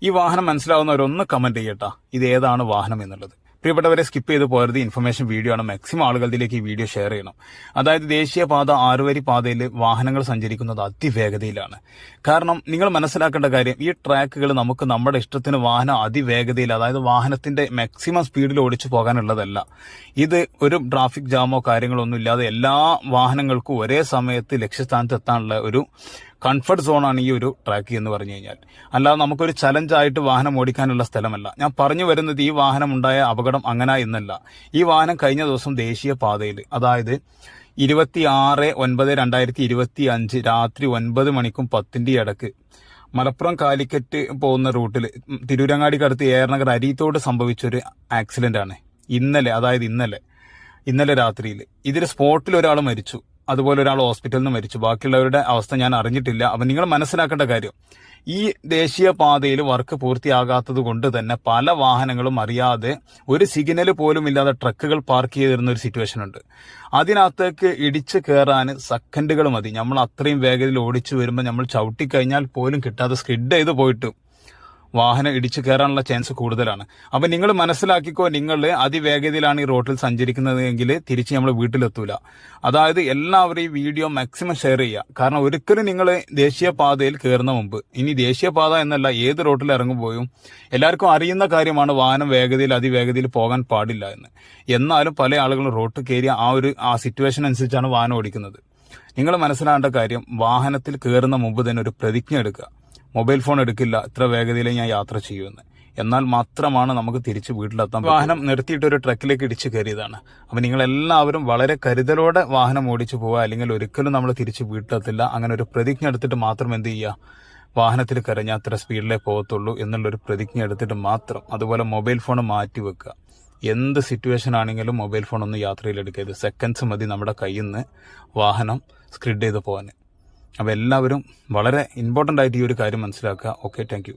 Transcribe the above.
ഈ വാഹനം മനസ്സിലാവുന്നവരൊന്ന് കമന്റ് ചെയ്യട്ടാ, ഇത് ഏതാണ് വാഹനം എന്നുള്ളത്. പ്രിയപ്പെട്ടവരെ, സ്കിപ്പ് ചെയ്ത് പോയത് ഇൻഫർമേഷൻ വീഡിയോ ആണ്. മാക്സിമം ആളുകളിലേക്ക് ഈ വീഡിയോ ഷെയർ ചെയ്യണം. അതായത് ദേശീയപാത 6 പാതയിൽ വാഹനങ്ങൾ സഞ്ചരിക്കുന്നത് അതിവേഗതയിലാണ്. കാരണം നിങ്ങൾ മനസ്സിലാക്കേണ്ട കാര്യം, ഈ ട്രാക്കുകൾ നമുക്ക് നമ്മുടെ ഇഷ്ടത്തിന് വാഹനം അതിവേഗതയിൽ, അതായത് വാഹനത്തിന്റെ മാക്സിമം സ്പീഡിൽ ഓടിച്ചു പോകാനുള്ളതല്ല. ഇത് ഒരു ട്രാഫിക് ജാമോ കാര്യങ്ങളോ ഒന്നും ഇല്ലാതെ എല്ലാ വാഹനങ്ങൾക്കും ഒരേ സമയത്ത് ലക്ഷ്യസ്ഥാനത്ത് എത്താനുള്ള ഒരു കംഫർട്ട് സോണാണ് ഈ ഒരു ട്രാക്ക് എന്ന് പറഞ്ഞു കഴിഞ്ഞാൽ. അല്ലാതെ നമുക്കൊരു ചലഞ്ചായിട്ട് വാഹനം ഓടിക്കാനുള്ള സ്ഥലമല്ല. ഞാൻ പറഞ്ഞു വരുന്നത് ഈ വാഹനം ഉണ്ടായ അപകടം അങ്ങനെ എന്നല്ല. ഈ വാഹനം കഴിഞ്ഞ ദിവസം ദേശീയപാതയിൽ, അതായത് 26/9/2025 രാത്രി 9 മണിക്കും 10 ഇടക്ക് മലപ്പുറം കാലിക്കറ്റ് പോകുന്ന റൂട്ടിൽ തിരൂരങ്ങാടിക്കടുത്ത് ഏറനഗർ അരീത്തോട് സംഭവിച്ചൊരു ആക്സിഡന്റ് ആണ് ഇന്നലെ രാത്രിയിൽ. ഇതിൽ സ്പോട്ടിൽ ഒരാൾ മരിച്ചു, അതുപോലെ ഒരാൾ ഹോസ്പിറ്റലിൽ നിന്ന് മരിച്ചു. ബാക്കിയുള്ളവരുടെ അവസ്ഥ ഞാൻ അറിഞ്ഞിട്ടില്ല. അപ്പം നിങ്ങൾ മനസ്സിലാക്കേണ്ട കാര്യം, ഈ ദേശീയപാതയിൽ വർക്ക് പൂർത്തിയാകാത്തത് കൊണ്ട് തന്നെ പല വാഹനങ്ങളും അറിയാതെ ഒരു സിഗ്നൽ പോലും ഇല്ലാതെ ട്രക്കുകൾ പാർക്ക് ചെയ്തിരുന്ന ഒരു സിറ്റുവേഷൻ ഉണ്ട്. അതിനകത്തേക്ക് ഇടിച്ചു കയറാൻ സെക്കൻഡുകൾ മതി. നമ്മൾ അത്രയും വേഗതയിൽ ഓടിച്ചു വരുമ്പോൾ നമ്മൾ ചവിട്ടിക്കഴിഞ്ഞാൽ പോലും കിട്ടാതെ സ്കിഡ് ചെയ്ത് പോയിട്ട് വാഹനം ഇടിച്ചു കയറാനുള്ള ചാൻസ് കൂടുതലാണ്. അപ്പം നിങ്ങൾ മനസ്സിലാക്കിക്കോ, നിങ്ങൾ അതിവേഗതയിലാണ് ഈ റോഡിൽ സഞ്ചരിക്കുന്നതെങ്കിൽ തിരിച്ച് നമ്മൾ വീട്ടിലെത്തൂല. അതായത് എല്ലാവരും ഈ വീഡിയോ മാക്സിമം ഷെയർ ചെയ്യുക. കാരണം ഒരിക്കലും നിങ്ങൾ ദേശീയപാതയിൽ കയറുന്ന മുമ്പ്, ഇനി ദേശീയപാത എന്നല്ല ഏത് റോഡിൽ ഇറങ്ങുമ്പോഴും എല്ലാവർക്കും അറിയുന്ന കാര്യമാണ് വാഹനം അതിവേഗതയിൽ പോകാൻ പാടില്ല എന്ന്. എന്നാലും പല ആളുകളും റോഡ് കയറി ആ സിറ്റുവേഷൻ അനുസരിച്ചാണ് വാഹനം ഓടിക്കുന്നത്. നിങ്ങൾ മനസ്സിലാക്കേണ്ട കാര്യം, വാഹനത്തിൽ കയറുന്ന മുമ്പ് തന്നെ ഒരു പ്രതിജ്ഞ എടുക്കുക. മൊബൈൽ ഫോൺ എടുക്കില്ല, ഇത്ര വേഗതയിൽ ഞാൻ യാത്ര ചെയ്യുമെന്ന്. എന്നാൽ മാത്രമാണ് നമുക്ക് തിരിച്ച് വീട്ടിലെത്താൻ. വാഹനം നിർത്തിയിട്ട് ഒരു ട്രക്കിലേക്ക് ഇടിച്ചു കയറിയതാണ്. അപ്പം നിങ്ങളെല്ലാവരും വളരെ കരുതലോടെ വാഹനം ഓടിച്ചു പോവുക, അല്ലെങ്കിൽ ഒരിക്കലും നമ്മൾ തിരിച്ച് വീട്ടിലെത്തില്ല. അങ്ങനെ ഒരു പ്രതിജ്ഞ എടുത്തിട്ട് മാത്രം എന്ത് ചെയ്യുക, വാഹനത്തിൽ കരഞ്ഞാൽ അത്ര സ്പീഡിലേ പോകത്തുള്ളൂ എന്നുള്ളൊരു പ്രതിജ്ഞ എടുത്തിട്ട് മാത്രം. അതുപോലെ മൊബൈൽ ഫോൺ മാറ്റി വെക്കുക. എന്ത് സിറ്റുവേഷൻ ആണെങ്കിലും മൊബൈൽ ഫോൺ ഒന്നും യാത്രയിൽ എടുക്കരുത്. സെക്കൻഡ്സ് മതി നമ്മുടെ കയ്യിൽ നിന്ന് വാഹനം സ്കിഡ് ചെയ്ത് പോകാൻ. അപ്പോൾ എല്ലാവരും വളരെ ഇമ്പോർട്ടൻ്റ് ആയിട്ട് ഈ ഒരു കാര്യം മനസ്സിലാക്കുക. Okay, thank you.